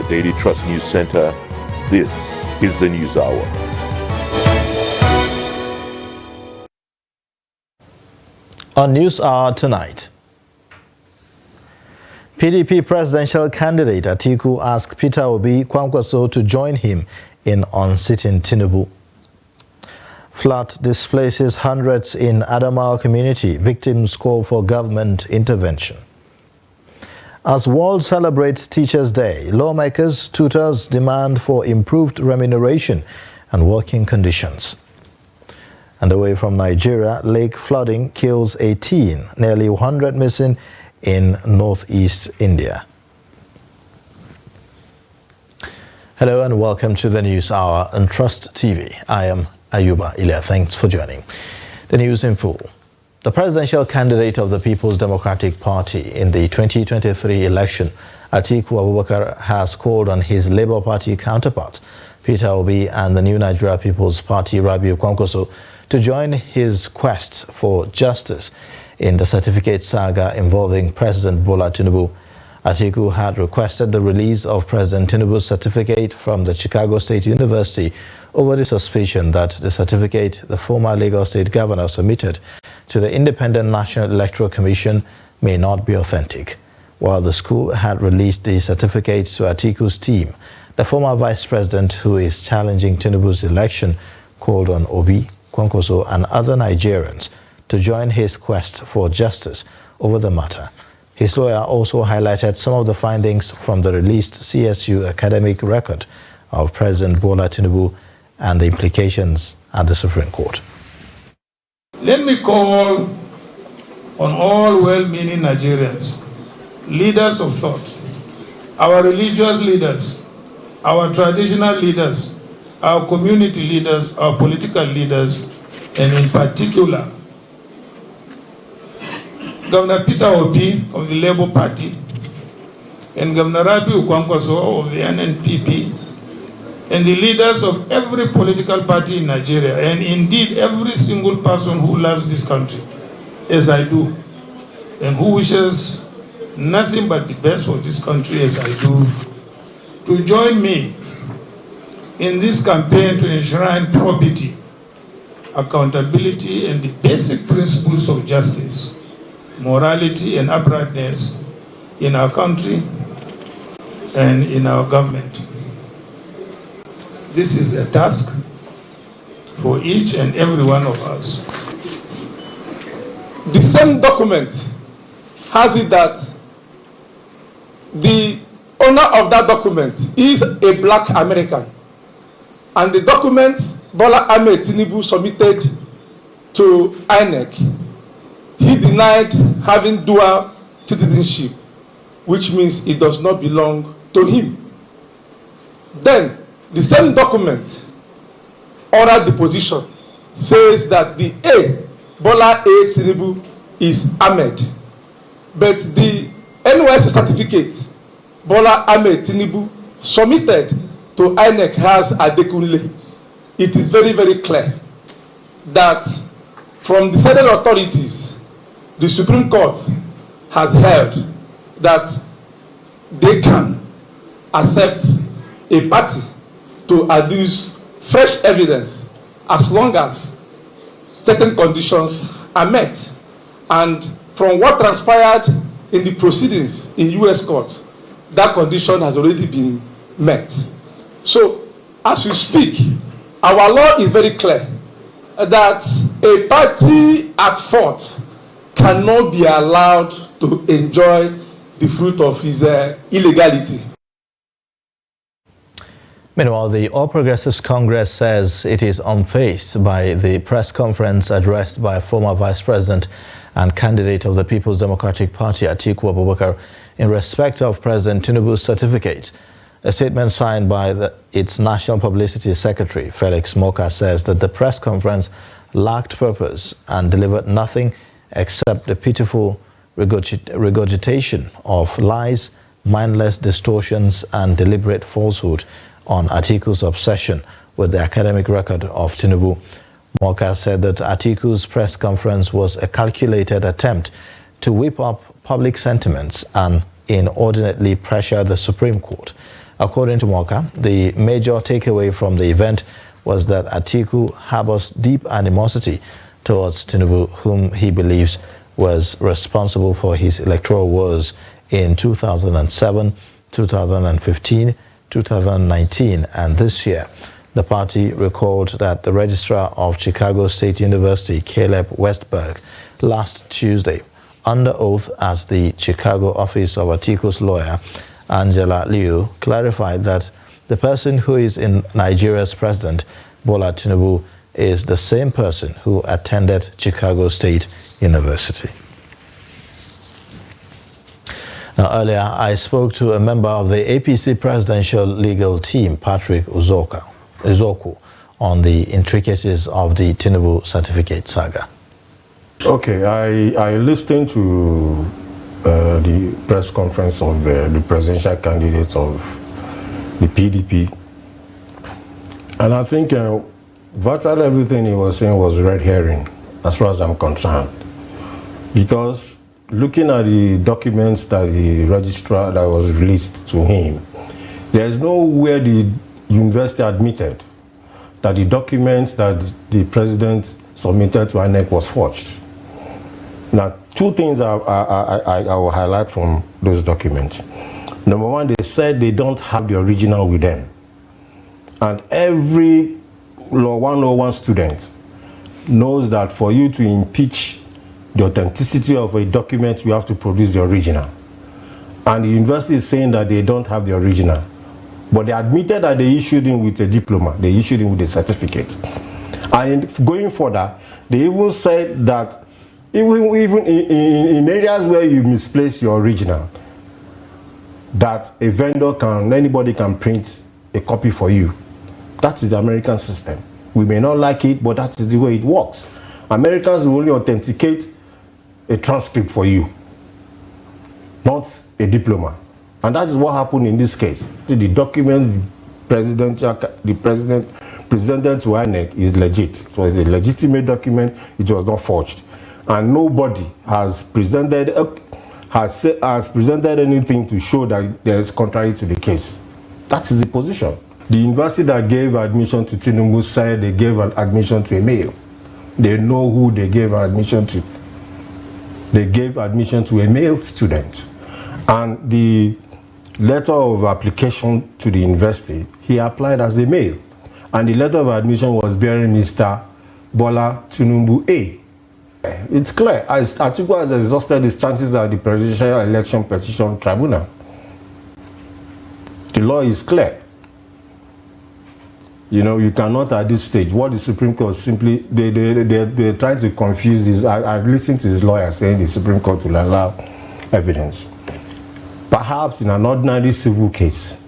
Daily Trust News Center, this is the News Hour. On News Hour tonight, PDP presidential candidate Atiku asked Peter Obi Kwankwaso to join him in unseating Tinubu. Flood displaces hundreds in Adamawa community. Victims call for government intervention. As world celebrates Teachers' Day, lawmakers, tutors demand for improved remuneration and working conditions. And away from Nigeria, lake flooding kills a teen, nearly 100 missing in northeast India. Hello and welcome to the News Hour on Trust TV. I am Ayuba Ilya. Thanks for joining. The news in full. The presidential candidate of the People's Democratic Party in the 2023 election, Atiku Abubakar, has called on his Labour Party counterpart, Peter Obi, and the New Nigeria People's Party, Rabiu Kwankwaso, to join his quest for justice in the certificate saga involving President Bola Tinubu. Atiku had requested the release of President Tinubu's certificate from the Chicago State University over the suspicion that the certificate the former Lagos State governor submitted to the Independent National Electoral Commission may not be authentic. While the school had released the certificate to Atiku's team, the former vice president who is challenging Tinubu's election called on Obi, Kwankwaso, and other Nigerians to join his quest for justice over the matter. His lawyer also highlighted some of the findings from the released CSU academic record of President Bola Tinubu and the implications at the Supreme Court. Let me call on all well-meaning Nigerians, leaders of thought, our religious leaders, our traditional leaders, our community leaders, our political leaders, and in particular, Governor Peter Obi of the Labour Party and Governor Rabiu Kwankwaso of the NNPP and the leaders of every political party in Nigeria, and indeed every single person who loves this country, as I do, and who wishes nothing but the best for this country as I do, to join me in this campaign to enshrine probity, accountability, and the basic principles of justice, morality, and uprightness in our country and in our government. This is a task for each and every one of us. The same document has it that the owner of that document is a black American, and the document Bola Ahmed Tinubu submitted to INEC, he denied having dual citizenship, which means it does not belong to him. Then the same document, oral deposition, says that the Bola A. Tinubu is Ahmed, but the NYSC certificate Bola Ahmed Tinubu submitted to INEC has Adekunle. It is very, very clear that from the federal authorities, the Supreme Court has held that they can accept a party to adduce fresh evidence as long as certain conditions are met. And from what transpired in the proceedings in U.S. courts, that condition has already been met. So, as we speak, our law is very clear that a party at fault cannot be allowed to enjoy the fruit of his illegality. Meanwhile, the All Progressives Congress says it is unfazed by the press conference addressed by former Vice President and candidate of the People's Democratic Party, Atiku Abubakar, in respect of President Tinubu's certificate. A statement signed by its National Publicity Secretary, Felix Moka, says that the press conference lacked purpose and delivered nothing except the pitiful regurgitation of lies, mindless distortions, and deliberate falsehood on Atiku's obsession with the academic record of Tinubu. Moka said that Atiku's press conference was a calculated attempt to whip up public sentiments and inordinately pressure the Supreme Court. According to Morka, the major takeaway from the event was that Atiku harbors deep animosity towards Tinubu, whom he believes was responsible for his electoral woes in 2007, 2015, 2019, and this year. The party recalled that the registrar of Chicago State University, Caleb Westberg, last Tuesday, under oath at the Chicago office of Atiku's lawyer, Angela Liu, clarified that the person who is in Nigeria's president, Bola Tinubu, is the same person who attended Chicago State University. Now, earlier, I spoke to a member of the APC presidential legal team, Patrick Uzoku, on the intricacies of the Tinubu certificate saga. Okay, I listened to the press conference of the presidential candidates of the PDP, and I think virtually everything he was saying was red herring, as far as I'm concerned, because looking at the documents that the registrar that was released to him, there is nowhere the university admitted that the documents that the president submitted to INEC was forged. Now, two things I will highlight from those documents. Number one, they said they don't have the original with them. And every Law 101 student knows that for you to impeach the authenticity of a document, you have to produce the original. And the university is saying that they don't have the original. But they admitted that they issued him with a diploma. They issued him with a certificate. And going further, they even said that even in areas where you misplace your original, that a vendor anybody can print a copy for you. That is the American system. We may not like it, but that is the way it works. Americans will only authenticate a transcript for you, not a diploma. And that is what happened in this case. The documents the president presented to INEC is legit. It was a legitimate document. It was not forged. And nobody has presented anything to show that there is contrary to the case. That is the position. The university that gave admission to Tinubu said they gave an admission to a male. They know who they gave admission to. They gave admission to a male student. And the letter of application to the university, he applied as a male. And the letter of admission was bearing Mr. Bola Tinubu A. It's clear. Atiku has exhausted his chances at the Presidential Election Petition Tribunal. The law is clear. You know, you cannot at this stage. What the Supreme Court simply, they're trying to confuse this. I listened to his lawyer saying the Supreme Court will allow evidence. Perhaps in an ordinary civil case,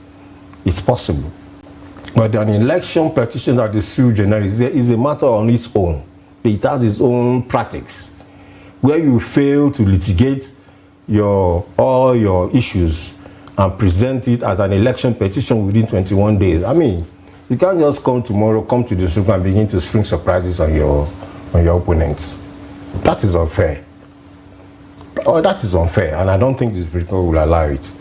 it's possible. But an election petition that is sui generis is a matter on its own. It has its own practice, where you fail to litigate all your issues and present it as an election petition within 21 days. I mean, you can't just come tomorrow, come to the Supreme and begin to spring surprises on your opponents. That is unfair. Oh, that is unfair, and I don't think the Supreme Court will allow it.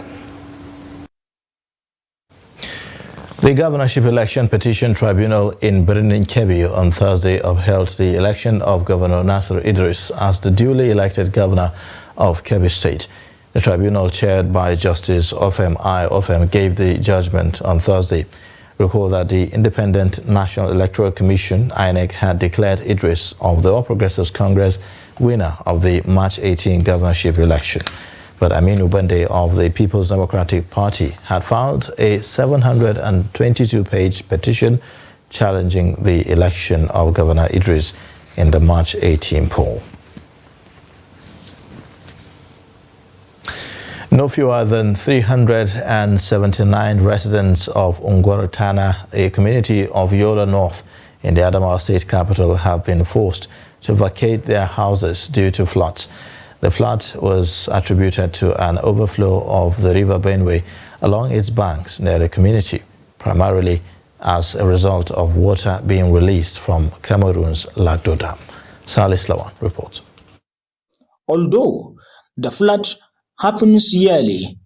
The Governorship Election Petition Tribunal in Birnin Kebbi on Thursday upheld the election of Governor Nasir Idris as the duly elected governor of Kebbi State. The tribunal, chaired by Justice Ofem I. Ofem, gave the judgment on Thursday. Recall that the Independent National Electoral Commission, INEC, had declared Idris of the All Progressives Congress winner of the March 18 governorship election. But Aminu Bende of the People's Democratic Party had filed a 722-page petition challenging the election of Governor Idris in the March 18 poll. No fewer than 379 residents of Ungwarutana, a community of Yola North in the Adamawa State capital, have been forced to vacate their houses due to floods. The flood was attributed to an overflow of the river Benue along its banks near the community, primarily as a result of water being released from Cameroon's Lagdo Dam. Salis Lawan reports. Although the flood happens yearly,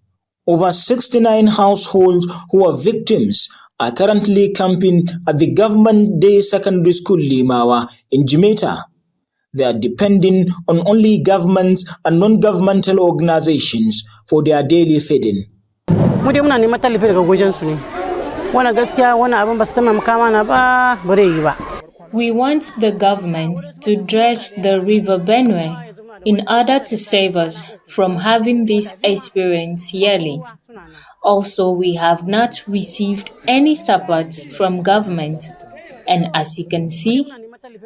Over 69 households who are victims are currently camping at the Government Day Secondary School Limawa in Jimeta. They are depending on only governments and non-governmental organizations for their daily feeding. We want the government to dredge the River Benue in order to save us from having this experience yearly. Also, we have not received any support from government, and as you can see,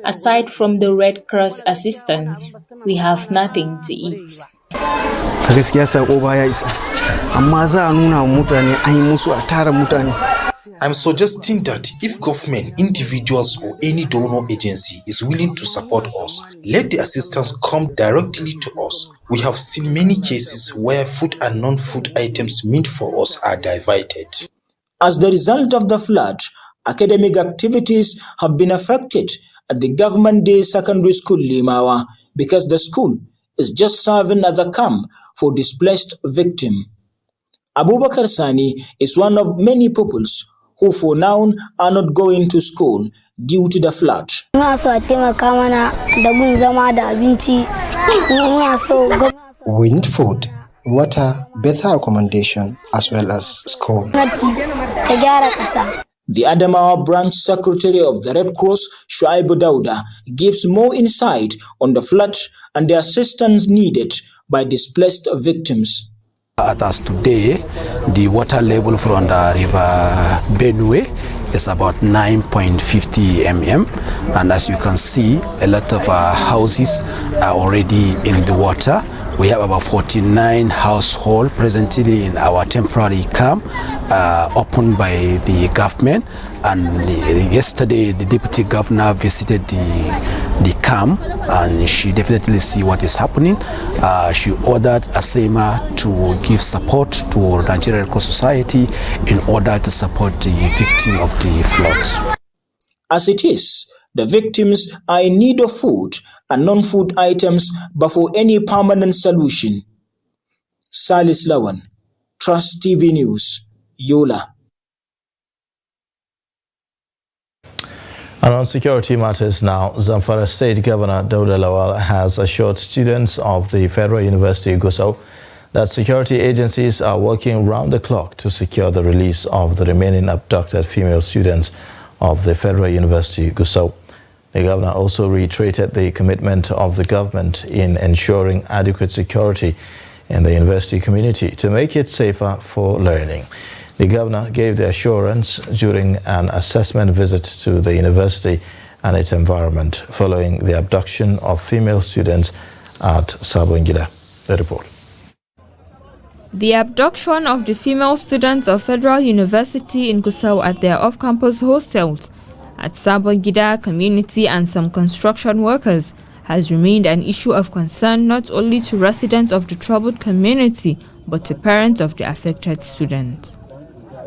aside from the Red Cross assistance, we have nothing to eat. I'm suggesting that if government, individuals or any donor agency is willing to support us, let the assistance come directly to us. We have seen many cases where food and non-food items meant for us are diverted. As the result of the flood, academic activities have been affected at the Government Day Secondary School Limawa because the school is just serving as a camp for displaced victims. Abubakar Sani is one of many pupils who for now are not going to school due to the flood. We need food, water, better accommodation, as well as school. The Adamawa branch secretary of the Red Cross, Shuaibu Dauda, gives more insight on the flood and the assistance needed by displaced victims. As today, the water level from the river Benue is about 9.50 mm, and as you can see, a lot of houses are already in the water. We have about 49 households presently in our temporary camp opened by the government, and yesterday the deputy governor visited the camp and she definitely see what is happening. She ordered ASEMA to give support to Nigerian Red Cross Society in order to support the victim of the floods. As it is, the victims are in need of food and non-food items, but for any permanent solution. Salis Lawan, Trust TV News, Yola. And on security matters now, Zamfara State Governor Dauda Lawal has assured students of the Federal University Gusau that security agencies are working round the clock to secure the release of the remaining abducted female students of the Federal University Gusau. The governor also reiterated the commitment of the government in ensuring adequate security in the university community to make it safer for learning. The governor gave the assurance during an assessment visit to the university and its environment following the abduction of female students at Sabon Gida. The report. The abduction of the female students of Federal University in Gusau at their off-campus hostels at Sabon Gida community and some construction workers has remained an issue of concern not only to residents of the troubled community but to parents of the affected students.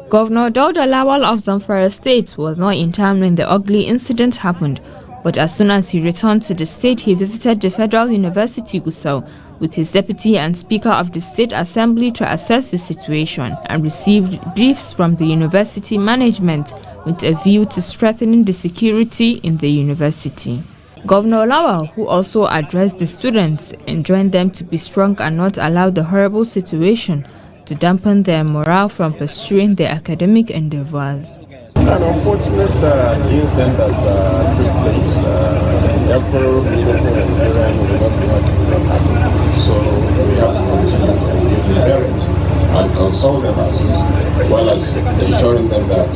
Governor Dauda Lawal of Zamfara State was not in town when the ugly incident happened, but as soon as he returned to the state, he visited the Federal University Gusau with his deputy and Speaker of the State Assembly to assess the situation and received briefs from the university management with a view to strengthening the security in the university. Governor Lawal, who also addressed the students, enjoined them to be strong and not allow the horrible situation to dampen their morale from pursuing their academic endeavors. It's an unfortunate incident that took place. Therefore, so we have to continue to engage the parents and consult them as well as ensuring them that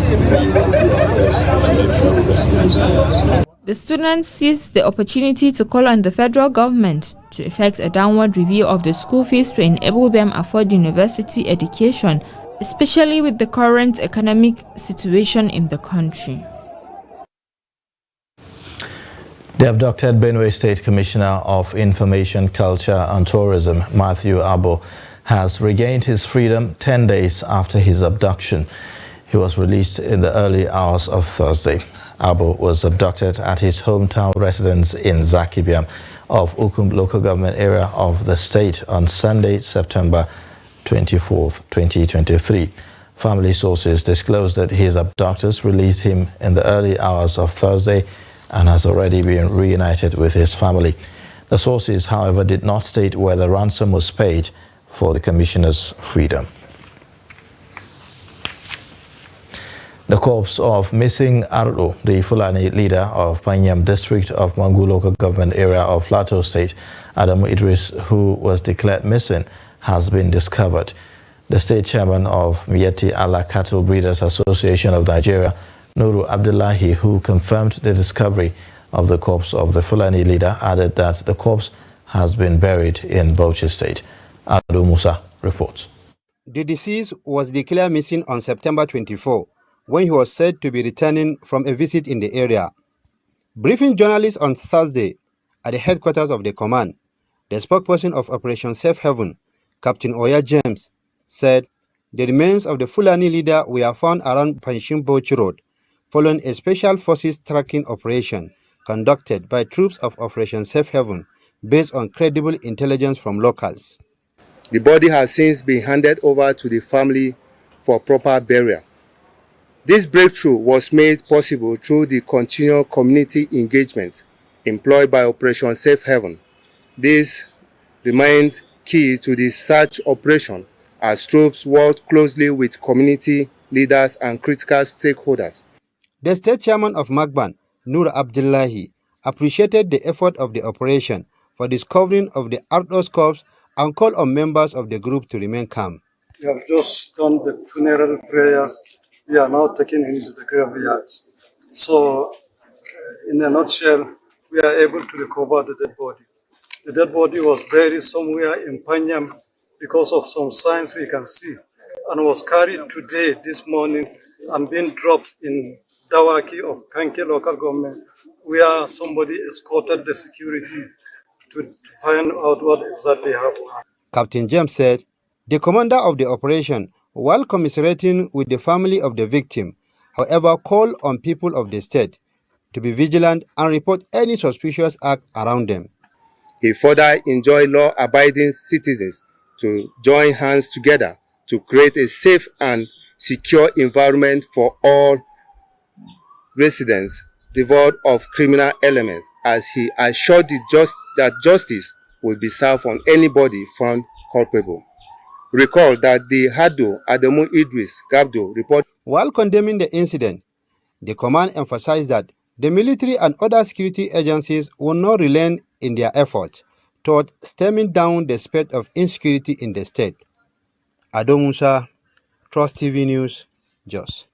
we will do our best to make sure we rescue the students. The students seized the opportunity to call on the federal government to effect a downward review of the school fees to enable them afford university education, especially with the current economic situation in the country. The abducted Benue State Commissioner of Information, Culture and Tourism, Matthew Abo, has regained his freedom 10 days after his abduction. He was released in the early hours of Thursday. Abo was abducted at his hometown residence in Zakibiam of Ukum local government area of the state on Sunday, September 24, 2023. Family sources disclosed that his abductors released him in the early hours of Thursday and has already been reunited with his family. The sources, however, did not state whether ransom was paid for the commissioner's freedom. The corpse of missing Ardo, the Fulani leader of Panyam district of Mangu local government area of Plateau State, Adamu Idris, who was declared missing, has been discovered. The state chairman of Miyetti Allah Cattle Breeders Association of Nigeria, Nuru Abdullahi, who confirmed the discovery of the corpse of the Fulani leader, added that the corpse has been buried in Bauchi State. Adu Musa reports. The deceased was declared missing on September 24, when he was said to be returning from a visit in the area. Briefing journalists on Thursday at the headquarters of the command, the spokesperson of Operation Safe Haven, Captain Oya James, said the remains of the Fulani leader were found around Panshim Bauchi Road following a special forces tracking operation conducted by troops of Operation Safe Haven based on credible intelligence from locals. The body has since been handed over to the family for proper burial. This breakthrough was made possible through the continual community engagement employed by Operation Safe Haven. This remained key to the search operation as troops worked closely with community leaders and critical stakeholders. The state chairman of Magban, Nur Abdullahi, appreciated the effort of the operation for discovering of the Ardo's corpse and called on members of the group to remain calm. We have just done the funeral prayers. We are now taking him to the graveyards. So, in a nutshell, we are able to recover the dead body. The dead body was buried somewhere in Panyam because of some signs we can see, and was carried today, this morning, and being dropped in Dawaki of Kanke local government, where somebody escorted the security to find out what exactly happened. Captain James said the commander of the operation, while commiserating with the family of the victim, however, called on people of the state to be vigilant and report any suspicious act around them. He further enjoined law-abiding citizens to join hands together to create a safe and secure environment for all residents devoid of criminal elements, as he assured that justice will be served on anybody found culpable. Recall that the Hado Adamu Idris Gabdo report. While condemning the incident, the command emphasized that the military and other security agencies will not relent in their efforts toward stemming down the spread of insecurity in the state. Ado Musa, Trust TV News, Jos.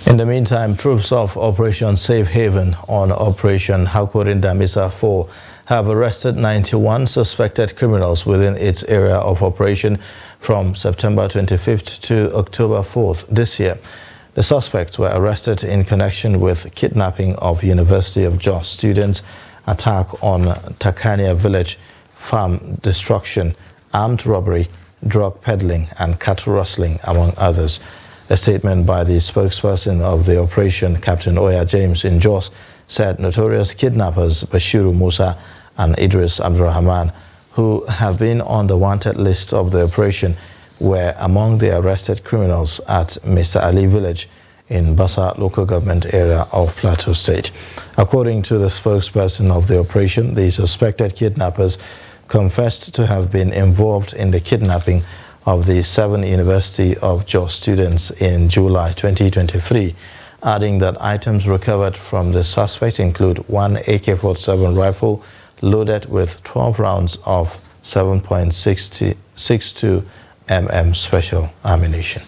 In the meantime, troops of Operation Safe Haven on Operation Hakorin Damisa 4 have arrested 91 suspected criminals within its area of operation from September 25th to October 4th this year. The suspects were arrested in connection with kidnapping of University of Jos students, attack on Takania village, farm destruction, armed robbery, drug peddling and cattle rustling, among others. A statement by the spokesperson of the operation, Captain Oya James in Jos, said notorious kidnappers Bashiru Musa and Idris Abdurrahman, who have been on the wanted list of the operation, were among the arrested criminals at Mr. Ali village in Bassa local government area of Plateau State. According to the spokesperson of the operation, the suspected kidnappers confessed to have been involved in the kidnapping of the 7 University of Jos students in July 2023, adding that items recovered from the suspect include one AK-47 rifle loaded with 12 rounds of 7.62 mm special ammunition.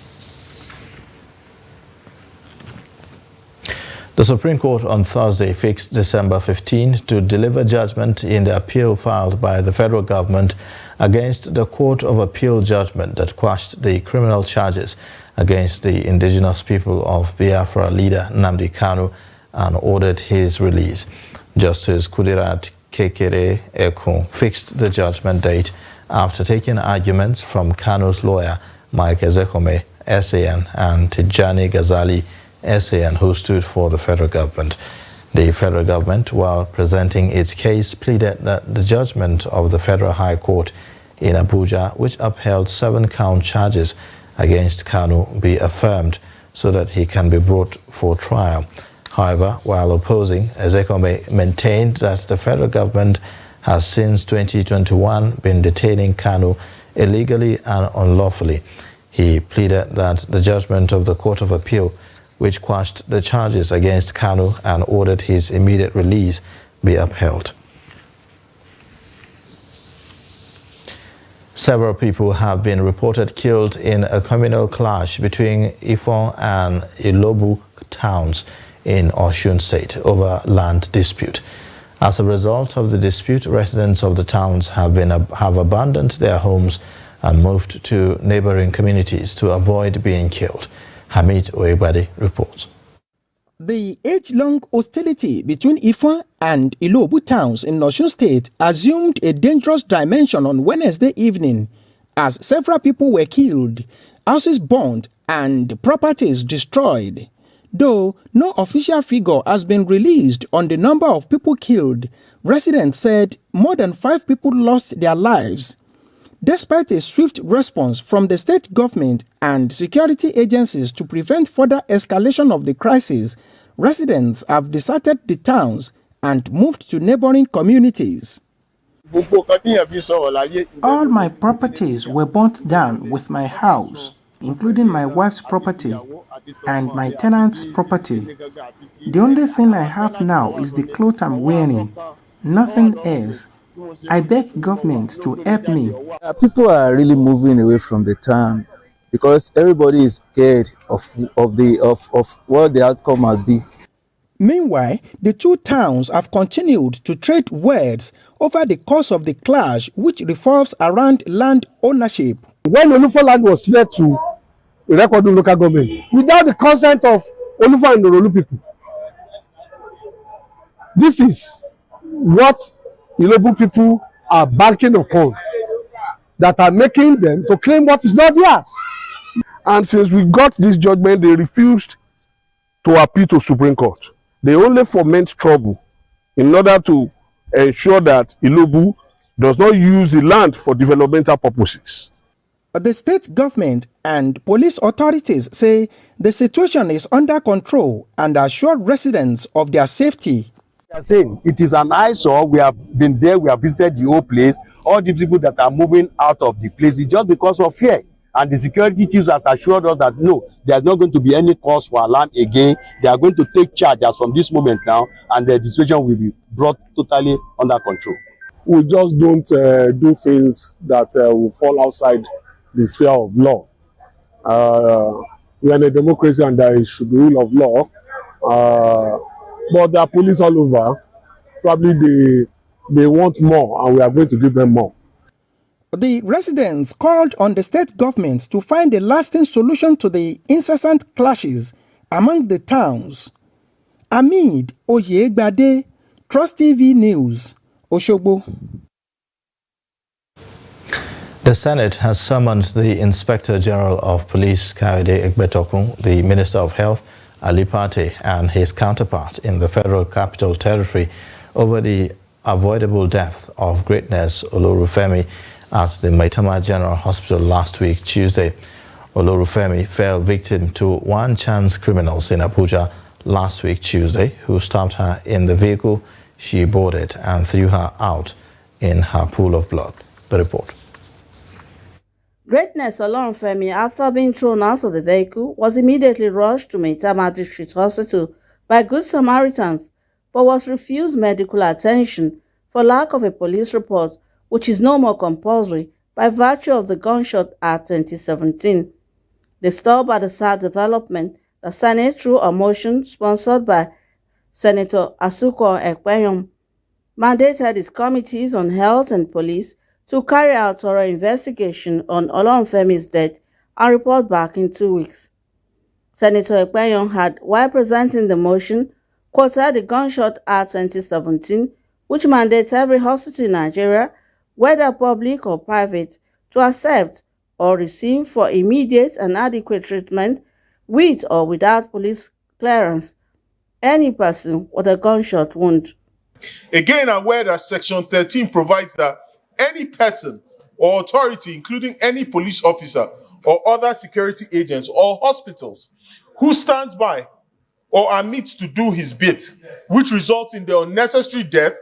The Supreme Court on Thursday fixed December 15 to deliver judgment in the appeal filed by the federal government against the Court of Appeal judgment that quashed the criminal charges against the indigenous people of Biafra leader Nnamdi Kanu and ordered his release. Justice Kudirat Kekere Eko fixed the judgment date after taking arguments from Kanu's lawyer Mike Ezekome, SAN, and Tijani Ghazali, SAN, who stood for the federal government. The federal government, while presenting its case, pleaded that the judgment of the Federal High Court in Abuja, which upheld 7-count charges against Kanu, be affirmed so that he can be brought for trial. However, while opposing, Ezekome maintained that the federal government has since 2021 been detaining Kanu illegally and unlawfully. He pleaded that the judgment of the Court of Appeal, which quashed the charges against Kanu and ordered his immediate release, be upheld. Several people have been reported killed in a communal clash between Ifon and Ilobu towns in Osun State over land dispute. As a result of the dispute, residents of the towns have abandoned their homes and moved to neighboring communities to avoid being killed. Hamid Oebade reports. The age-long hostility between Ifon and Ilobu towns in Osun State assumed a dangerous dimension on Wednesday evening as several people were killed, houses burned, and properties destroyed. Though no official figure has been released on the number of people killed, residents said more than 5 people lost their lives. Despite a swift response from the state government and security agencies to prevent further escalation of the crisis, residents have deserted the towns and moved to neighboring communities. All my properties were burnt down with my house, including my wife's property and my tenant's property. The only thing I have now is the clothes I'm wearing, nothing else. I beg government to help me. People are really moving away from the town because everybody is scared of what the outcome might be. Meanwhile, the two towns have continued to trade words over the course of the clash, which revolves around land ownership. When Olufo land was ceded to Irekodun local government, without the consent of Olufo and Orolu people, this is what Ilobu people are banking upon, that are making them to claim what is not theirs. And since we got this judgment, they refused to appeal to Supreme Court. They only foment trouble in order to ensure that Ilobu does not use the land for developmental purposes. The state government and police authorities say the situation is under control and assure residents of their safety. They are saying it is an eyesore. We have been there, we have visited the whole place. All the people that are moving out of the place is just because of fear. And the security chiefs has assured us that no, there is not going to be any cause for alarm again. They are going to take charge as from this moment now, and the situation will be brought totally under control. We just don't do things that will fall outside the sphere of law. We are in a democracy and there should be rule of law. But there are police all over. Probably they want more, and we are going to give them more. The residents called on the state government to find a lasting solution to the incessant clashes among the towns. Hamid Oyegbade, Trust TV News, Osogbo. The Senate has summoned the Inspector General of Police, Kayode Egbetokun, the Minister of Health, Ali Pate, and his counterpart in the Federal Capital Territory over the avoidable death of Greatness Olorufemi at the Maitama General Hospital last week, Tuesday. Olorufemi fell victim to one-chance criminals in Abuja last week, Tuesday, who stabbed her in the vehicle she boarded and threw her out in her pool of blood. The report. Greatness Olorunfemi, after being thrown out of the vehicle, was immediately rushed to Maitama District Hospital by Good Samaritans, but was refused medical attention for lack of a police report, which is no more compulsory by virtue of the Gunshot Act 2017. Disturbed by the sad development, the Senate, through a motion sponsored by Senator Asuko Ekpeyom, mandated its committees on health and police to carry out thorough investigation on Olorunfemi's death and report back in 2 weeks. Senator Ekpeyom had, while presenting the motion, quoted the Gunshot Act 2017, which mandates every hospital in Nigeria, whether public or private, to accept or receive for immediate and adequate treatment, with or without police clearance, any person with a gunshot wound. Again, aware that Section 13 provides that any person or authority, including any police officer or other security agents or hospitals, who stands by or omits to do his bit, which results in the unnecessary death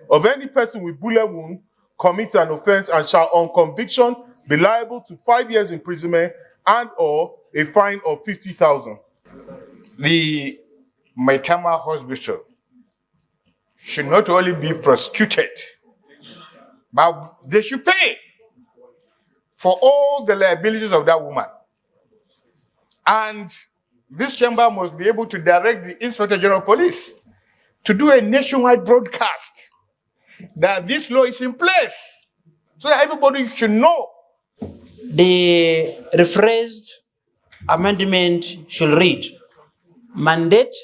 of any person with bullet wound, commits an offense and shall on conviction be liable to 5 years imprisonment and or a fine of 50,000. The Maitama Hospital should not only be prosecuted, but they should pay for all the liabilities of that woman. And this chamber must be able to direct the Inspector General of Police to do a nationwide broadcast that this law is in place, so that everybody should know. The rephrased amendment should read: mandate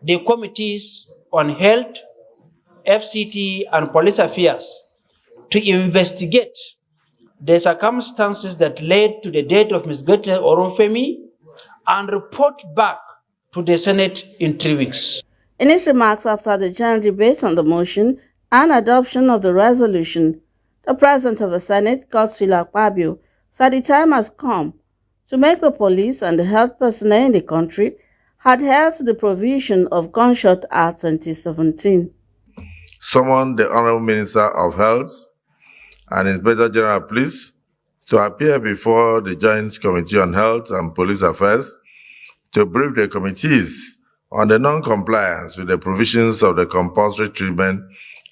the committees on health, FCT, and police affairs to investigate the circumstances that led to the death of Ms. Gertrude Orunfemi and report back to the Senate in 3 weeks. In his remarks after the general debate on the motion and adoption of the resolution, the President of the Senate, Godswill Akpabio, said the time has come to make the police and the health personnel in the country adhere to the provision of Gunshot Act 2017. Summon the Honorable Minister of Health and Inspector General of Police to appear before the Joint Committee on Health and Police Affairs to brief the committees on the non-compliance with the provisions of the Compulsory Treatment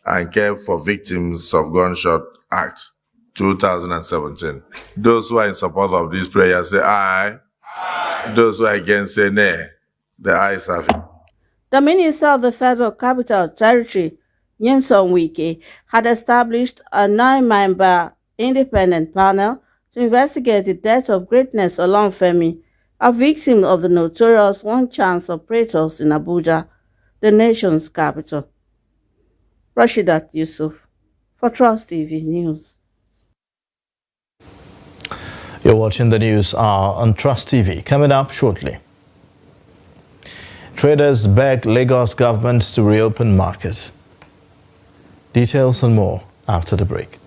and Care for Victims of Gunshot Act 2017. Those who are in support of this prayer say aye. Aye. Those who are against say nay. The ayes have it. The Minister of the Federal Capital Territory, Nyesom Wike, had established a 9-member independent panel to investigate the death of Greatness Olunfemi, a victim of the notorious one-chance operators in Abuja, the nation's capital. Rashidat Yusuf, for Trust TV News. You're watching the news hour on Trust TV. Coming up shortly. Traders beg Lagos government to reopen market. Details and more after the break.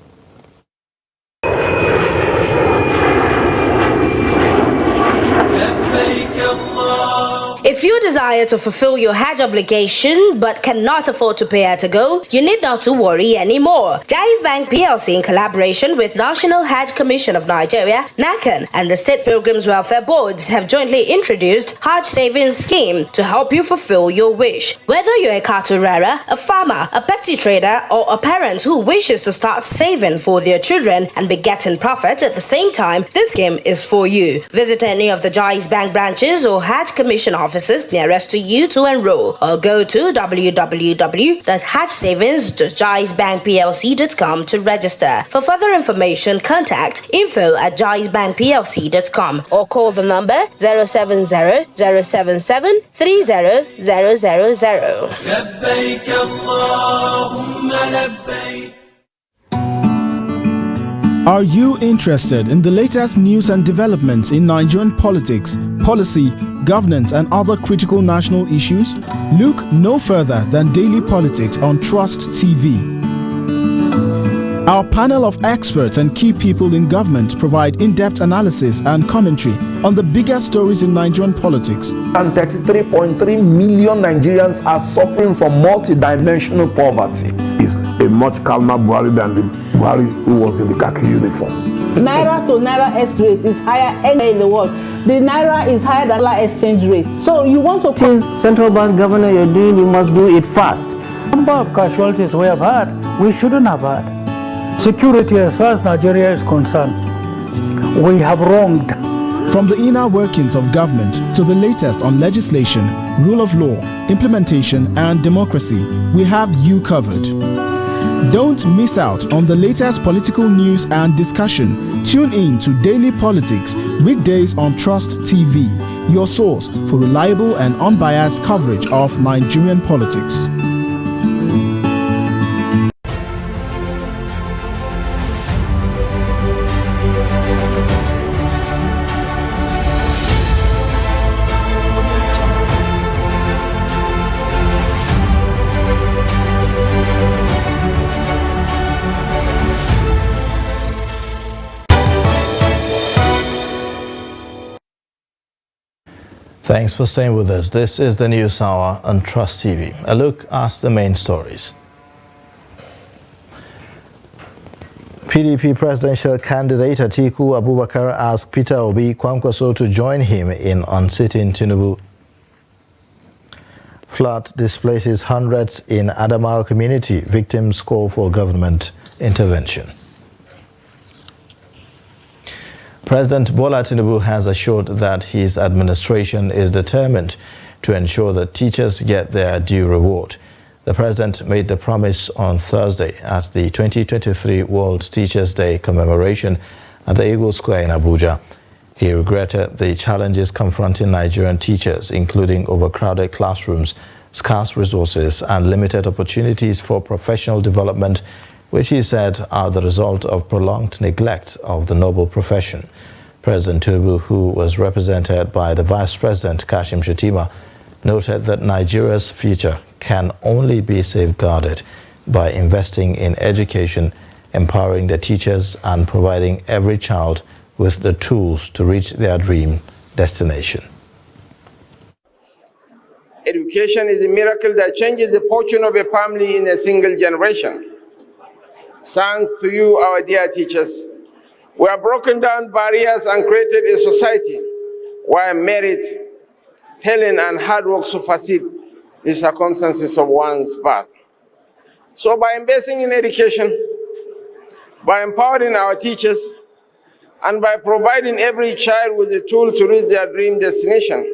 If you desire to fulfill your Hajj obligation but cannot afford to pay at a go, you need not to worry anymore. Jaiz Bank PLC, in collaboration with National Hajj Commission of Nigeria, NACAN, and the State Pilgrims Welfare Boards have jointly introduced Hajj Savings Scheme to help you fulfill your wish. Whether you're a cattle rearer, a farmer, a petty trader, or a parent who wishes to start saving for their children and be getting profit at the same time, this scheme is for you. Visit any of the Jaiz Bank branches or Hajj Commission offices nearest to you to enroll, or go to www.hajsavings.jaizbankplc.com to register. For further information, contact info@jaizbankplc.com or call the number 070-077-30000. Are you interested in the latest news and developments in Nigerian politics, policy, governance, and other critical national issues? Look no further than Daily Politics on Trust TV. Our panel of experts and key people in government provide in-depth analysis and commentary on the biggest stories in Nigerian politics. And 33.3 million Nigerians are suffering from multidimensional poverty. It's a much calmer Buhari than the Buhari who was in the khaki uniform. Naira to Naira X rate is higher anywhere in the world. The Naira is higher than the exchange rate. So you want to... This central bank governor you're doing, you must do it fast. The number of casualties we have had, we shouldn't have had. Security, as far as Nigeria is concerned, we have wronged. From the inner workings of government to the latest on legislation, rule of law, implementation, and democracy, we have you covered. Don't miss out on the latest political news and discussion. Tune in to Daily Politics, weekdays on Trust TV, your source for reliable and unbiased coverage of Nigerian politics. Thanks for staying with us. This is the News Hour on Trust TV. A look at the main stories. PDP presidential candidate Atiku Abubakar asked Peter Obi Kwankwaso to join him in unseating Tinubu. Flood displaces hundreds in Adamawa community. Victims call for government intervention. President Bola Tinubu has assured that his administration is determined to ensure that teachers get their due reward. The president made the promise on Thursday at the 2023 World Teachers' Day commemoration at the Eagle Square in Abuja. He regretted the challenges confronting Nigerian teachers, including overcrowded classrooms, scarce resources, and limited opportunities for professional development, which he said are the result of prolonged neglect of the noble profession. President Tinubu, who was represented by the Vice President Kashim Shettima, noted that Nigeria's future can only be safeguarded by investing in education, empowering the teachers, and providing every child with the tools to reach their dream destination. Education is a miracle that changes the fortune of a family in a single generation. Thanks to you, our dear teachers, we have broken down barriers and created a society where merit, talent, and hard work supersede the circumstances of one's birth. So by investing in education, by empowering our teachers, and by providing every child with a tool to reach their dream destination,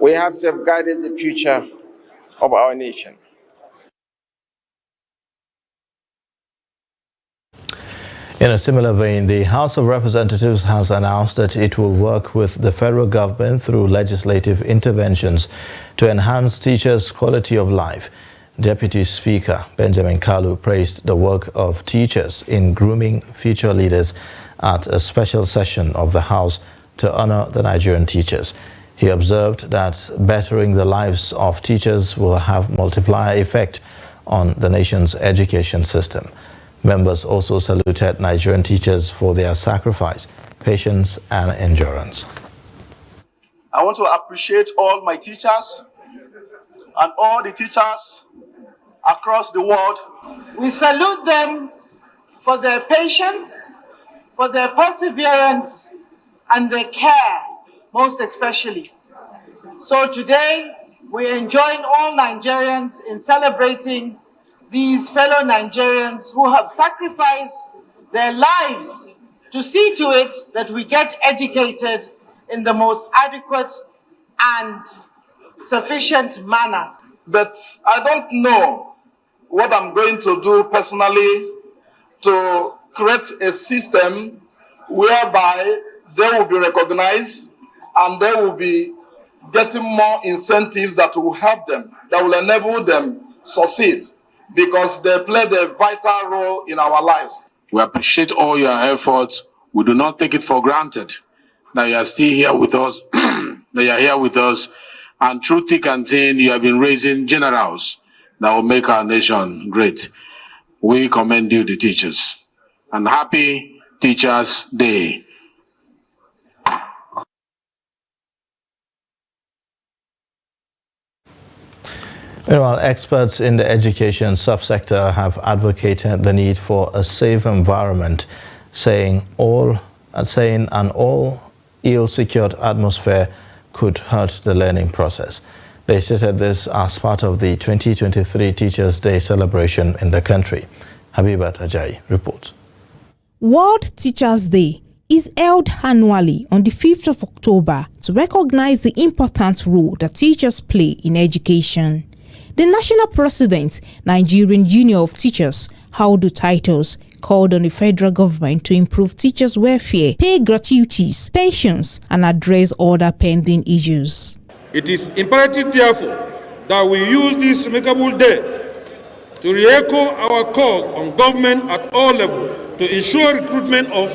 we have safeguarded the future of our nation. In a similar vein, the House of Representatives has announced that it will work with the federal government through legislative interventions to enhance teachers' quality of life. Deputy Speaker Benjamin Kalu praised the work of teachers in grooming future leaders at a special session of the House to honor the Nigerian teachers. He observed that bettering the lives of teachers will have multiplier effect on the nation's education system. Members also saluted Nigerian teachers for their sacrifice, patience, and endurance. I want to appreciate all my teachers and all the teachers across the world. We salute them for their patience, for their perseverance, and their care, most especially. So today, we enjoin all Nigerians in celebrating these fellow Nigerians who have sacrificed their lives to see to it that we get educated in the most adequate and sufficient manner. But I don't know what I'm going to do personally to create a system whereby they will be recognized and they will be getting more incentives that will help them, that will enable them succeed, because they played a vital role in our lives. We appreciate all your efforts. We do not take it for granted that you are still here with us, and through thick and thin, you have been raising generals that will make our nation great. We commend you, the teachers, and happy Teachers' Day. Meanwhile, experts in the education subsector have advocated the need for a safe environment, saying an all ill-secured atmosphere could hurt the learning process. They stated this as part of the 2023 Teachers' Day celebration in the country. Habibat Ajayi reports. World Teachers' Day is held annually on the 5th of October to recognize the important role that teachers play in education. The national president, Nigerian Union of Teachers, Audu Titus, called on the federal government to improve teachers' welfare, pay gratuities, pensions, and address other pending issues. It is imperative, therefore, that we use this remarkable day to re-echo our call on government at all levels to ensure recruitment of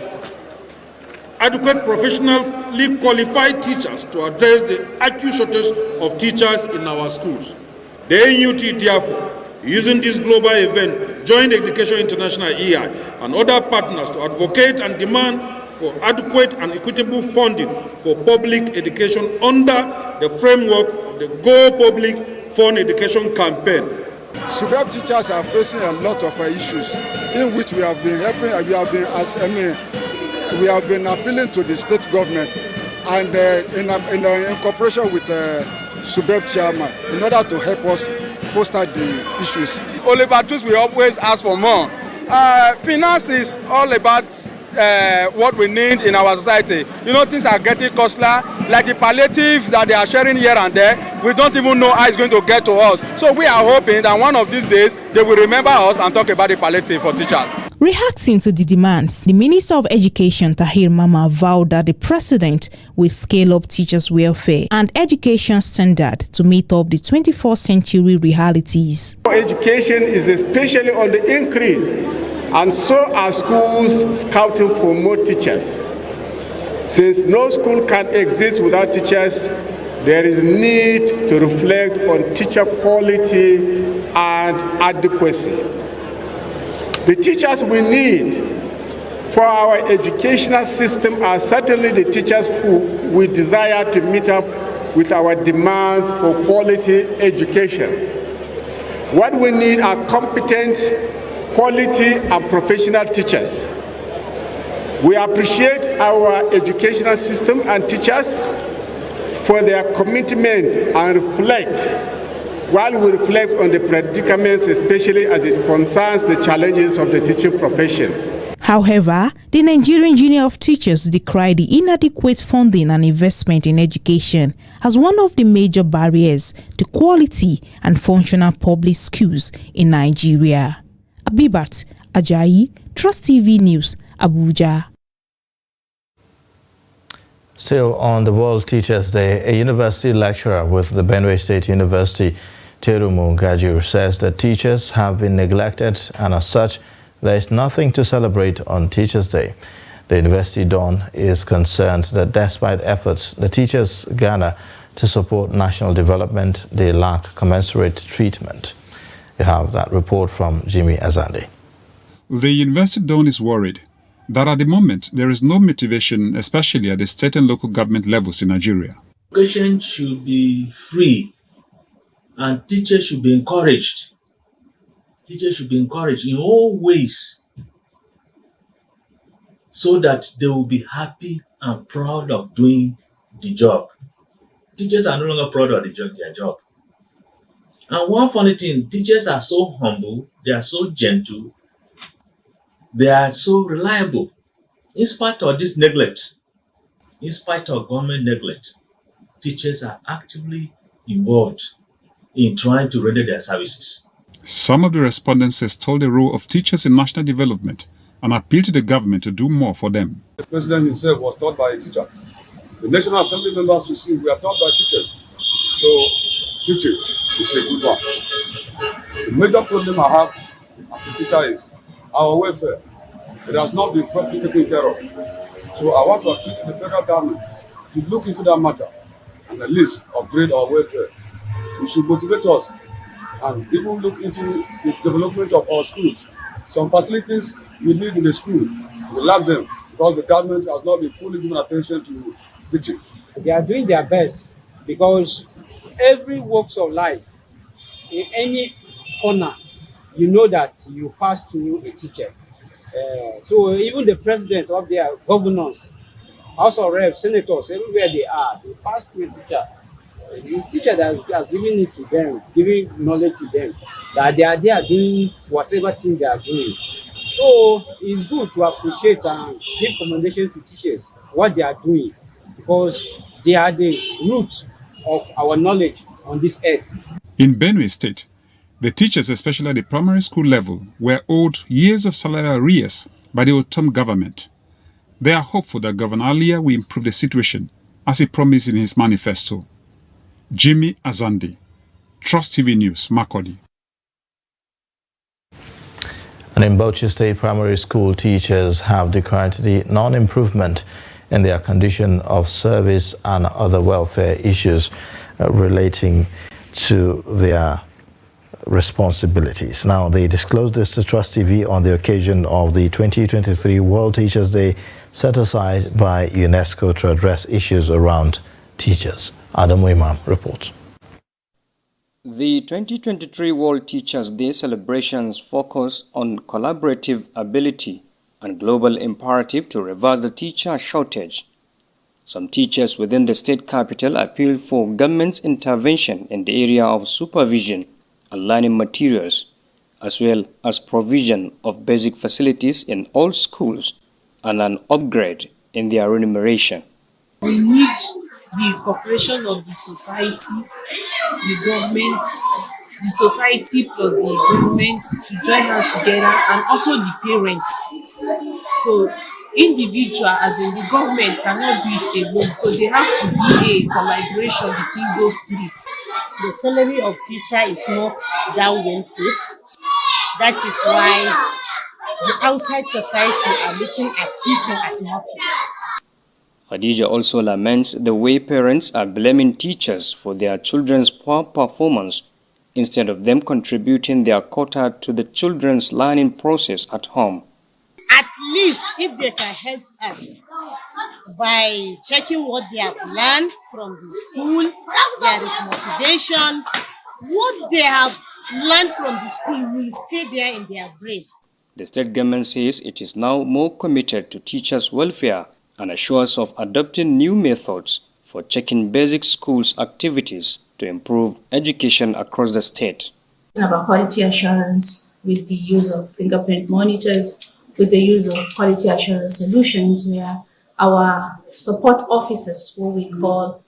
adequate professionally qualified teachers to address the acute shortage of teachers in our schools. The NUT, therefore, using this global event to join Education International EI and other partners to advocate and demand for for adequate and equitable funding for public education under the framework of the Go Public Fund Education campaign. SUBEB teachers are facing a lot of issues in which we have been helping, we have been appealing to the state government and in cooperation with SUBEB chairman in order to help us foster the issues. Oliver Twist will always ask for more. Finance is all about what we need in our society. You know, things are getting costlier, like the palliative that they are sharing here and there. We don't even know how it's going to get to us. So we are hoping that one of these days they will remember us and talk about the palliative for teachers. Reacting to the demands, the Minister of Education Tahir Mama vowed that the President will scale up teachers' welfare and education standard to meet up the 21st century realities. Education is especially on the increase, and so are schools scouting for more teachers. Since no school can exist without teachers, there is need to reflect on teacher quality and adequacy. The teachers we need for our educational system are certainly the teachers who we desire to meet up with our demands for quality education. What we need are competent, quality, and professional teachers. We appreciate our educational system and teachers for their commitment and while we reflect on the predicaments, especially as it concerns the challenges of the teaching profession. However, the Nigerian Union of Teachers decried the inadequate funding and investment in education as one of the major barriers to quality and functional public schools in Nigeria. Abibat Ajayi, Trust TV News, Abuja. Still on the World Teachers Day, a university lecturer with the Benue State University, Terumu Gaju, says that teachers have been neglected and as such, there is nothing to celebrate on Teachers Day. The university don is concerned that despite efforts the teachers garner to support national development, they lack commensurate treatment. You have that report from Jimmy Azande. The university don is worried that at the moment there is no motivation, especially at the state and local government levels in Nigeria. Education should be free and teachers should be encouraged. Teachers should be encouraged in all ways so that they will be happy and proud of doing the job. Teachers are no longer proud of their job. And one funny thing, teachers are so humble, they are so gentle, they are so reliable. In spite of this neglect, in spite of government neglect, teachers are actively involved in trying to render their services. Some of the respondents told the role of teachers in national development and appealed to the government to do more for them. The president himself was taught by a teacher. The National Assembly members we see, we are taught by teachers. So teaching is a good one. The major problem I have as a teacher is our welfare. It has not been properly taken care of. So I want to appeal to the federal government to look into that matter and at least upgrade our welfare. It should motivate us and even look into the development of our schools. Some facilities we need in the school, we lack them because the government has not been fully given attention to teaching. They are doing their best because every walks of life, in any corner, you know that you pass through a teacher. So even the president of their governors, House of Reps, senators, everywhere they are, they pass through a teacher. It's teacher that has given it to them, giving knowledge to them, that they are there doing whatever thing they are doing. So it's good to appreciate and give commendation to teachers, what they are doing, because they are the root of our knowledge on this earth. In Benue State, the teachers, especially at the primary school level, were owed years of salary arrears by the Otom government. They are hopeful that Governor Alia will improve the situation, as he promised in his manifesto. Jimmy Azandi, Trust TV News, Makurdi. And in Bauchi State, primary school teachers have decried the non-improvement in their condition of service and other welfare issues relating to their responsibilities. Now, they disclosed this to Trust TV on the occasion of the 2023 World Teachers Day set aside by UNESCO to address issues around teachers. Adam Imam reports. The 2023 World Teachers Day celebrations focus on collaborative ability and global imperative to reverse the teacher shortage. Some teachers within the state capital appealed for government's intervention in the area of supervision and learning materials, as well as provision of basic facilities in all schools and an upgrade in their remuneration. We need the cooperation of the society, the government, the society plus the government to join us together, and also the parents. So individual, as in the government, cannot do it alone. So they have to be a collaboration between those three. The salary of teacher is not that well paid. That is why the outside society are looking at teaching as nothing. Khadija also laments the way parents are blaming teachers for their children's poor performance instead of them contributing their quota to the children's learning process at home. At least if they can help us by checking what they have learned from the school, there is motivation. What they have learned from the school will stay there in their brain. The state government says it is now more committed to teachers' welfare and assures of adopting new methods for checking basic schools activities to improve education across the state. About quality assurance with the use of fingerprint monitors, with the use of quality assurance solutions where our support officers, what we call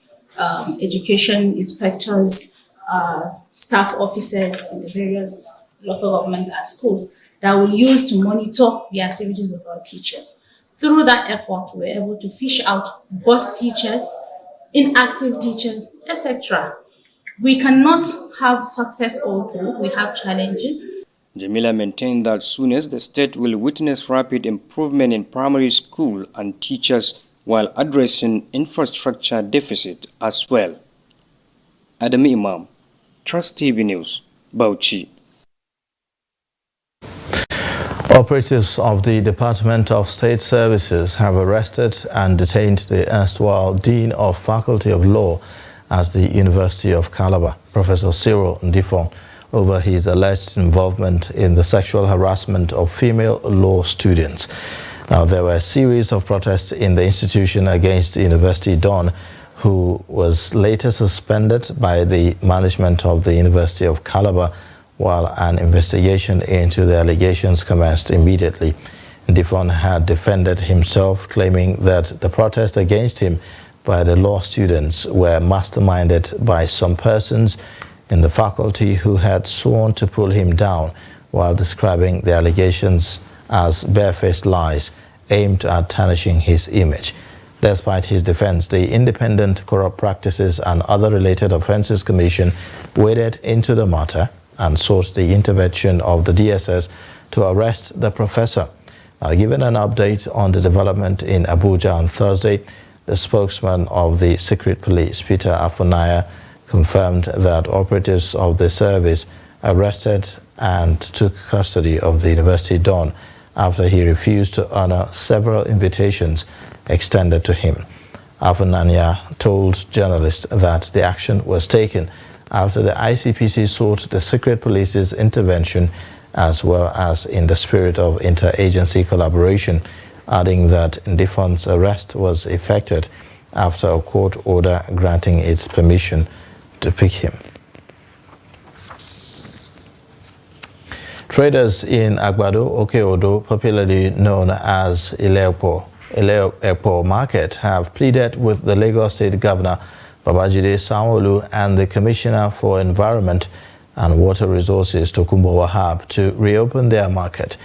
education inspectors, staff officers in the various local government and schools that will use to monitor the activities of our teachers. Through that effort, we're able to fish out ghost teachers, inactive teachers, etc. We cannot have success all through. We have challenges. Jamila maintained that soon as the state will witness rapid improvement in primary school and teachers while addressing infrastructure deficit as well. Adam Imam, Trust TV News, Bauchi. Operatives of the Department of State Services have arrested and detained the erstwhile Dean of Faculty of Law at the University of Calabar, Professor Cyril Ndifong, over his alleged involvement in the sexual harassment of female law students. Now, there were a series of protests in the institution against the University Don, who was later suspended by the management of the University of Calabar, while an investigation into the allegations commenced immediately. Ndifong had defended himself, claiming that the protest against him by the law students were masterminded by some persons in the faculty who had sworn to pull him down, while describing the allegations as barefaced lies aimed at tarnishing his image. Despite his defense, the Independent Corrupt Practices and Other Related Offences Commission waded into the matter and sought the intervention of the DSS to arrest the professor. Now, given an update on the development in Abuja on Thursday, the spokesman of the Secret Police, Peter Afunaya, confirmed that operatives of the service arrested and took custody of the University Don after he refused to honor several invitations extended to him. Afunaya told journalists that the action was taken after the ICPC sought the Secret Police's intervention, as well as in the spirit of interagency collaboration, adding that Ndifong's arrest was effected after a court order granting its permission to pick him. Traders in Agbado Okeodo, popularly known as Ile-Epo Market, have pleaded with the Lagos State Governor Babajide Sanwo-Olu and the Commissioner for Environment and Water Resources, Tokunbo Wahab, to reopen their market.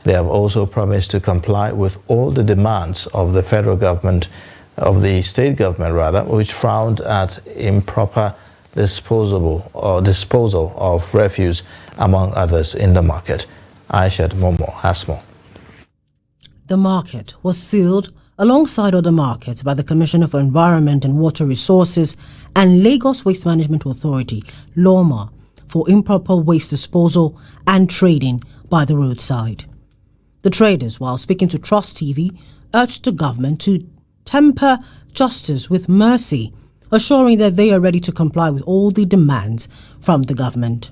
They have also promised to comply with all the demands of the federal government, of the state government rather, which frowned at improper disposal of refuse, among others, in the market. Aishat Momo has more. The market was sealed alongside other markets by the Commissioner for Environment and Water Resources and Lagos Waste Management Authority, LOMA, for improper waste disposal and trading by the roadside. The traders, while speaking to Trust TV, urged the government to temper justice with mercy, assuring that they are ready to comply with all the demands from the government.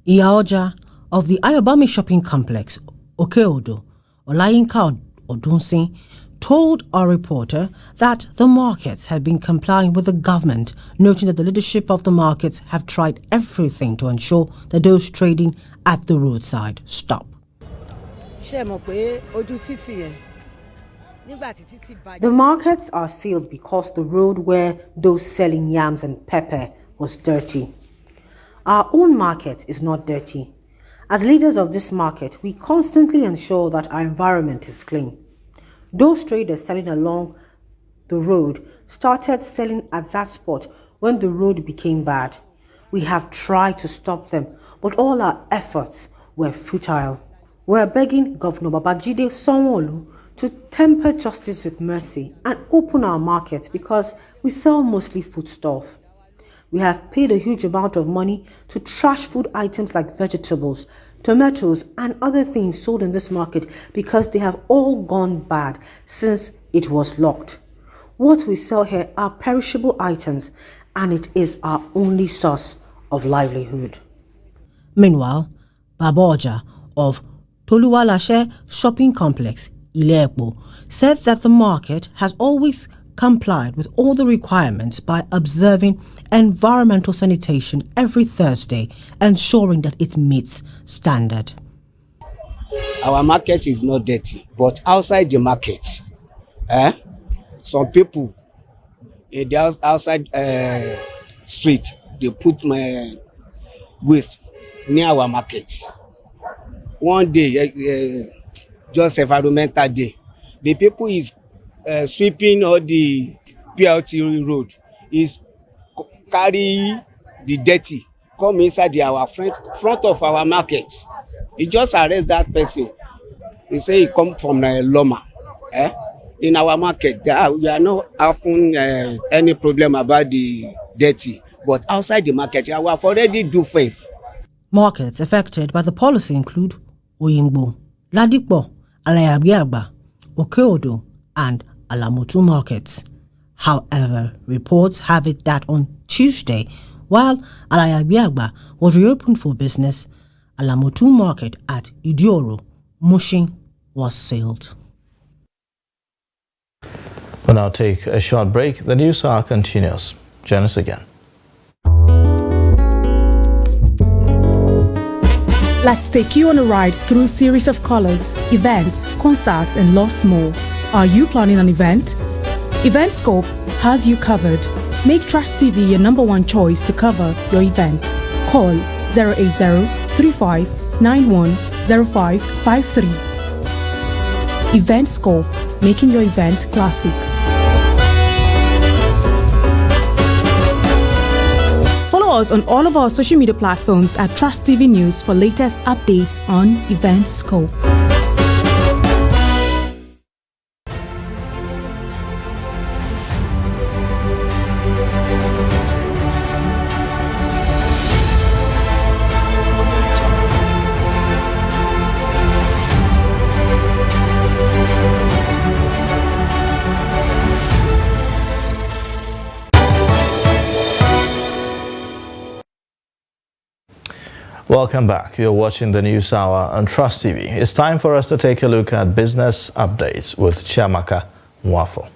Iyaoja of the Ayobami shopping complex, Okeodo, Olayinka Odunsin, told our reporter that the markets have been complying with the government, noting that the leadership of the markets have tried everything to ensure that those trading at the roadside stop. The markets are sealed because the road where those selling yams and pepper was dirty. Our own market is not dirty. As leaders of this market, we constantly ensure that our environment is clean. Those traders selling along the road started selling at that spot when the road became bad. We have tried to stop them, but all our efforts were futile. We are begging Governor Babajide Sanwo-Olu to temper justice with mercy and open our market because we sell mostly foodstuff. We have paid a huge amount of money to trash food items like vegetables, tomatoes, and other things sold in this market because they have all gone bad since it was locked. What we sell here are perishable items, and it is our only source of livelihood. Meanwhile, Baboja of Toluwalashe Shopping Complex, Ile-Epo, said that the market has always complied with all the requirements by observing environmental sanitation every Thursday, ensuring that it meets standard. Our market is not dirty, but outside the market, some people in the outside street, they put my waste near our market. One day, just environmental day, the people is sweeping all the PLT road, is carry the dirty, come inside our front of our market. He just arrest that person. He say he come from Loma. In our market, we are not having any problem about the dirty, but outside the market, we have already do fence. Markets affected by the policy include Oyingbo, Ladipo, Alayabiagba, Okeodo, and Alamotu markets. However, reports have it that on Tuesday, while Alayabiagba was reopened for business, Alamotu market at Idioro, Mushin, was sealed. We'll now take a short break. The news hour continues. Join us again. Let's take you on a ride through a series of colors, events, concerts, and lots more. Are you planning an event? EventScope has you covered. Make Trust TV your #1 choice to cover your event. Call 080-3591-0553. EventScope, making your event classic. Follow us on all of our social media platforms at Trust TV News for latest updates on EventScope. Welcome back. You're watching the News Hour on Trust TV. It's time for us to take a look at business updates with Chiamaka Nwafo.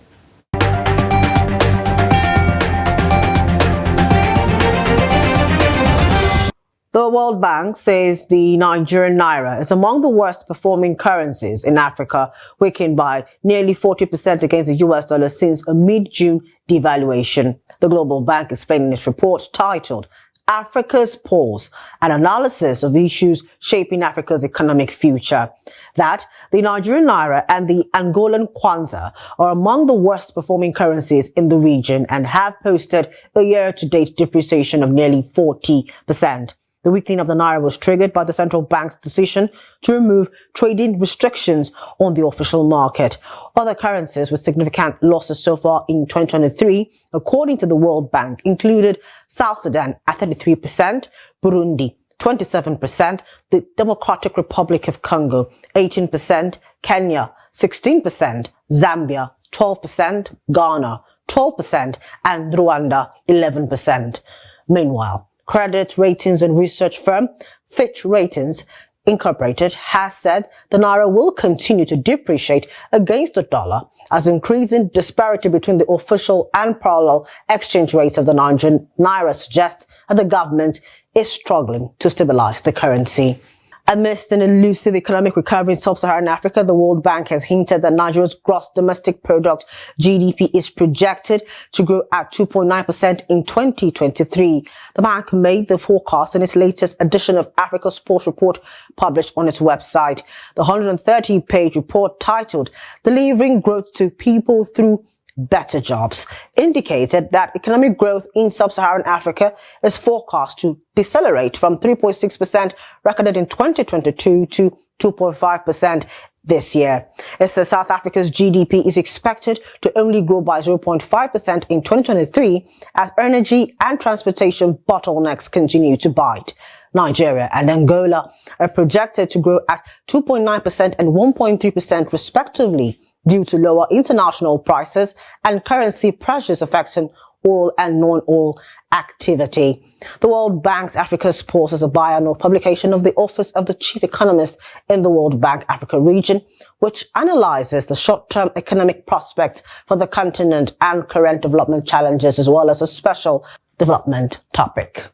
The World Bank says the Nigerian naira is among the worst performing currencies in Africa, weakened by nearly 40% against the US dollar since a mid-June devaluation. The Global Bank explained in its report titled Africa's Pulse, an analysis of issues shaping Africa's economic future, that the Nigerian naira and the Angolan kwanza are among the worst performing currencies in the region and have posted a year-to-date depreciation of nearly 40%. The weakening of the naira was triggered by the central bank's decision to remove trading restrictions on the official market. Other currencies with significant losses so far in 2023, according to the World Bank, included South Sudan at 33%, Burundi 27%, the Democratic Republic of Congo 18%, Kenya 16%, Zambia 12%, Ghana 12%, and Rwanda 11%. Meanwhile, credit ratings and research firm Fitch Ratings Incorporated has said the naira will continue to depreciate against the dollar as increasing disparity between the official and parallel exchange rates of the Nigerian naira suggests that the government is struggling to stabilize the currency. Amidst an elusive economic recovery in sub-Saharan Africa, the World Bank has hinted that Nigeria's gross domestic product GDP is projected to grow at 2.9% in 2023. The bank made the forecast in its latest edition of Africa's Pulse report published on its website. The 130-page report titled Delivering Growth to People Through Better Jobs indicated that economic growth in sub-Saharan Africa is forecast to decelerate from 3.6% recorded in 2022 to 2.5% this year. It says South Africa's GDP is expected to only grow by 0.5% in 2023 as energy and transportation bottlenecks continue to bite. Nigeria and Angola are projected to grow at 2.9% and 1.3% respectively, due to lower international prices and currency pressures affecting oil and non-oil activity. The World Bank's Africa's Pulse is a biannual publication of the Office of the Chief Economist in the World Bank Africa region, which analyzes the short-term economic prospects for the continent and current development challenges, as well as a special development topic.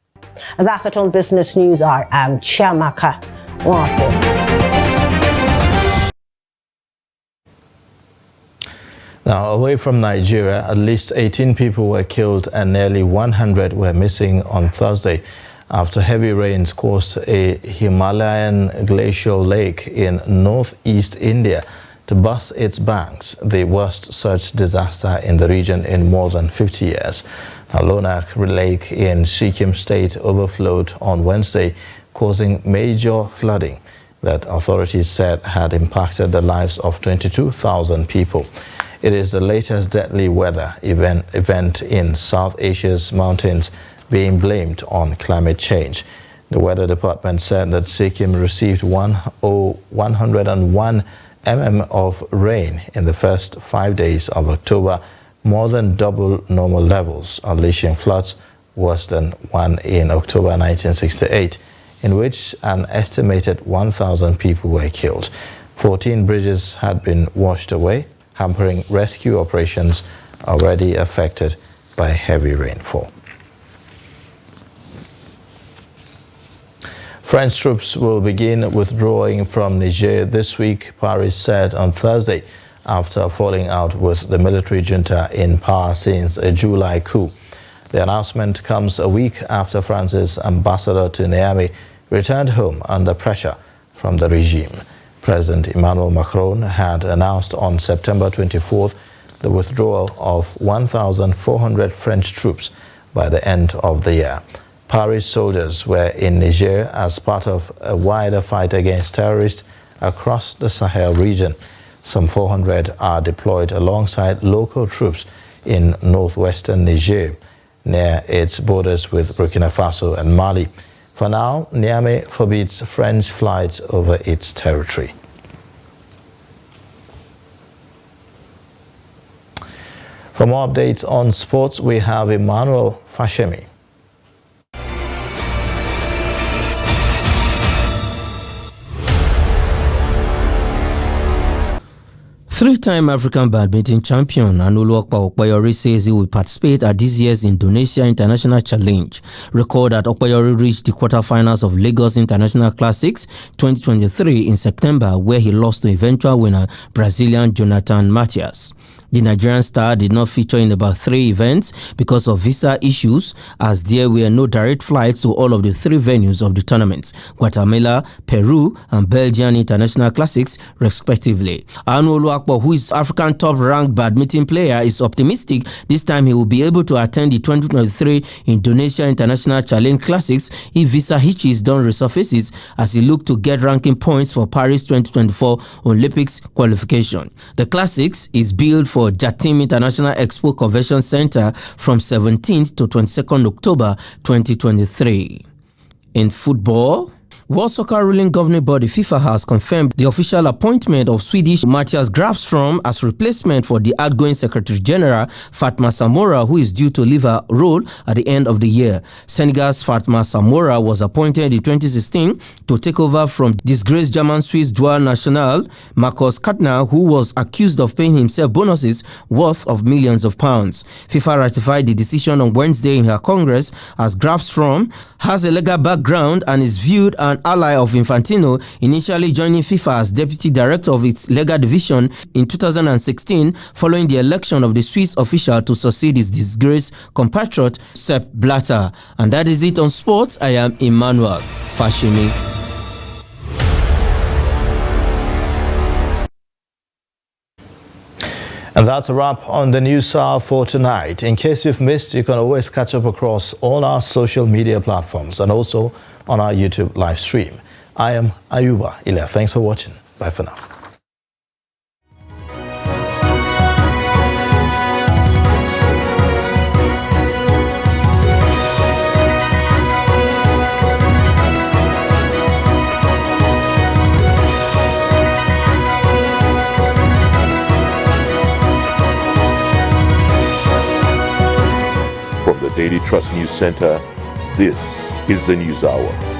And that's it on Business News. I am Chiamaka Nwafo. Now, away from Nigeria, at least 18 people were killed and nearly 100 were missing on Thursday after heavy rains caused a Himalayan glacial lake in northeast India to burst its banks, the worst such disaster in the region in more than 50 years. Now, Lonak Lake in Sikkim state overflowed on Wednesday, causing major flooding that authorities said had impacted the lives of 22,000 people. It is the latest deadly weather event in South Asia's mountains being blamed on climate change. The Weather Department said that Sikkim received 101 mm of rain in the first 5 days of October, more than double normal levels, unleashing floods worse than one in October 1968, in which an estimated 1,000 people were killed. 14 bridges had been washed away, hampering rescue operations already affected by heavy rainfall. French troops will begin withdrawing from Niger this week, Paris said on Thursday, after falling out with the military junta in power since a July coup. The announcement comes a week after France's ambassador to Niamey returned home under pressure from the regime. President Emmanuel Macron had announced on September 24th the withdrawal of 1,400 French troops by the end of the year. Paris soldiers were in Niger as part of a wider fight against terrorists across the Sahel region. Some 400 are deployed alongside local troops in northwestern Niger, near its borders with Burkina Faso and Mali. For now, Niamey forbids French flights over its territory. For more updates on sports, we have Emmanuel Fashemi. Three-time African badminton champion Anuluokpa Okpayori says he will participate at this year's Indonesia International Challenge. Record that Okpayori reached the quarterfinals of Lagos International Classics 2023 in September, where he lost to eventual winner Brazilian Jonathan Matias. The Nigerian star did not feature in about 3 events because of visa issues, as there were no direct flights to all of the 3 venues of the tournaments, Guatemala, Peru, and Belgian International Classics, respectively. Anu Oluwapo, who is African top-ranked badminton player, is optimistic this time he will be able to attend the 2023 Indonesia International Challenge Classics if visa hitches don't resurface as he look to get ranking points for Paris 2024 Olympics qualification. The Classics is billed for Jatim International Expo Convention Center from 17th to 22nd October 2023. In football, World Soccer ruling governing body FIFA has confirmed the official appointment of Swedish Mattias Grafström as replacement for the outgoing Secretary General Fatma Samora, who is due to leave her role at the end of the year. Senegal's Fatma Samora was appointed in 2016 to take over from disgraced German-Swiss dual national Marcus Katner, who was accused of paying himself bonuses worth of millions of pounds. FIFA ratified the decision on Wednesday in her Congress, as Grafström has a legal background and is viewed an ally of Infantino, initially joining FIFA as deputy director of its legal division in 2016 following the election of the Swiss official to succeed his disgraced compatriot Sepp Blatter. And that is it on sports. I am Emmanuel Fashimi. And that's a wrap on the News Hour for tonight. In case you've missed, you can always catch up across all our social media platforms and also on our YouTube live stream. I am Ayuba Ilya. Thanks for watching. Bye for now. From the Daily Trust News Center, this is the News Hour.